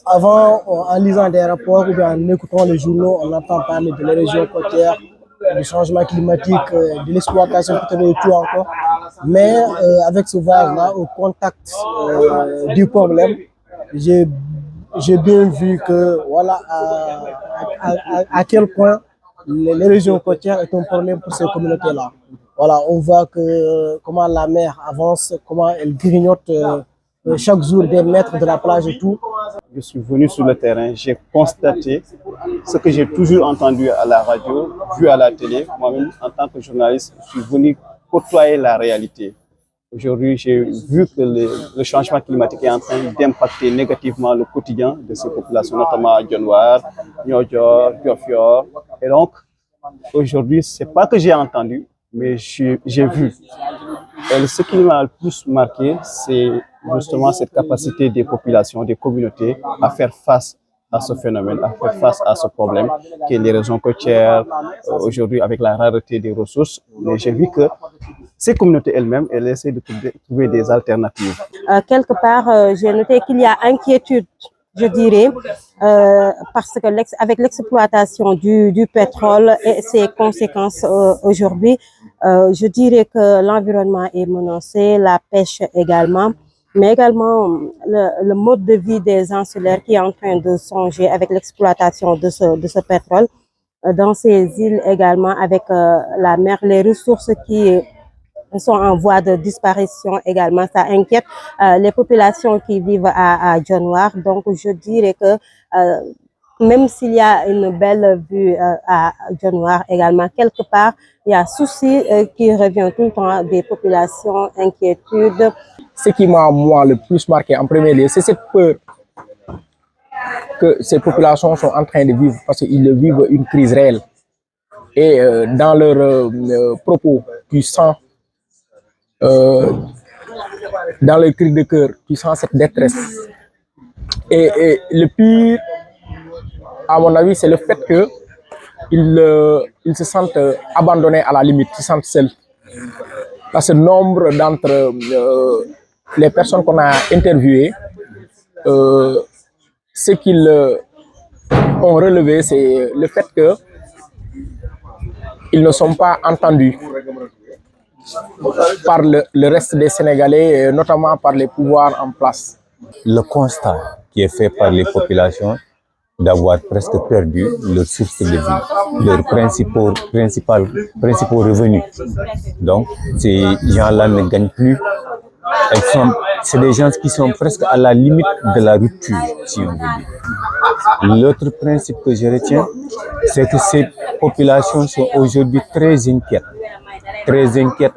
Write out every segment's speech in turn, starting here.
Avant, en lisant des rapports ou bien en écoutant les journaux, on entend parler de l'érosion côtière, du changement climatique, de l'exploitation pétrolière et tout encore. Mais avec ce voyage-là, au contact du problème, j'ai j'ai bien vu que voilà à quel point les régions côtières est un problème pour ces communautés-là. Voilà, on voit que comment la mer avance, comment elle grignote chaque jour des mètres de la plage et tout. Je suis venu sur le terrain, j'ai constaté ce que j'ai toujours entendu à la radio, vu à la télé. Moi-même, en tant que journaliste, je suis venu côtoyer la réalité. Aujourd'hui, j'ai vu que le changement climatique est en train d'impacter négativement le quotidien de ces populations, notamment à Dionewar, Niodior, Diofior. Et donc, aujourd'hui, ce n'est pas que j'ai entendu, mais j'ai vu. Et ce qui m'a le plus marqué, c'est justement cette capacité des populations, des communautés à faire face à ce phénomène, à faire face à ce problème qui est l'érosion côtière, aujourd'hui avec la rareté des ressources. Mais j'ai vu que ces communautés elles-mêmes, elles essaient de trouver des alternatives. Quelque part, j'ai noté qu'il y a inquiétude, je dirais, parce que avec l'exploitation du pétrole et ses conséquences aujourd'hui, je dirais que l'environnement est menacé, la pêche également, mais également le mode de vie des insulaires qui est en train de songer avec l'exploitation de ce pétrole. Dans ces îles également, avec la mer, les ressources qui sont en voie de disparition également, ça inquiète les populations qui vivent à Dionewar. Donc je dirais que même s'il y a une belle vue à Dionewar également, quelque part, il y a souci qui revient tout le temps des populations, inquiétude. Ce qui m'a, moi, le plus marqué en premier lieu, c'est cette peur que ces populations sont en train de vivre parce qu'ils vivent une crise réelle. Et dans leurs propos, tu sens, dans le cri de cœur, tu sens cette détresse. Et le pire, à mon avis, c'est le fait qu'ils se sentent abandonnés à la limite, ils se sentent seuls. Parce que nombre d'entre les personnes qu'on a interviewées, ce qu'ils ont relevé, c'est le fait qu'ils ne sont pas entendus par le reste des Sénégalais, notamment par les pouvoirs en place. Le constat qui est fait par les populations d'avoir presque perdu leur source de vie, leurs principaux revenus. Donc, ces gens-là ne gagnent plus. C'est des gens qui sont presque à la limite de la rupture, si on veut dire. L'autre principe que je retiens, c'est que ces populations sont aujourd'hui très inquiètes. Très inquiètes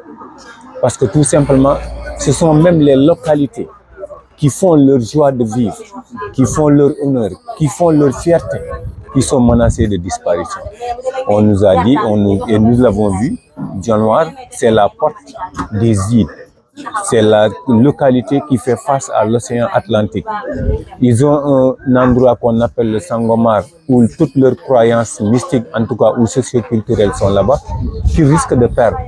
parce que tout simplement, ce sont même les localités qui font leur joie de vivre, qui font leur honneur, qui font leur fierté, qui sont menacées de disparition. On nous a dit, et nous l'avons vu, Dionewar, c'est la porte des îles. C'est la localité qui fait face à l'océan Atlantique. Ils ont un endroit qu'on appelle le Sangomar, où toutes leurs croyances mystiques, en tout cas, ou socioculturelles sont là-bas, qu'ils risquent de perdre.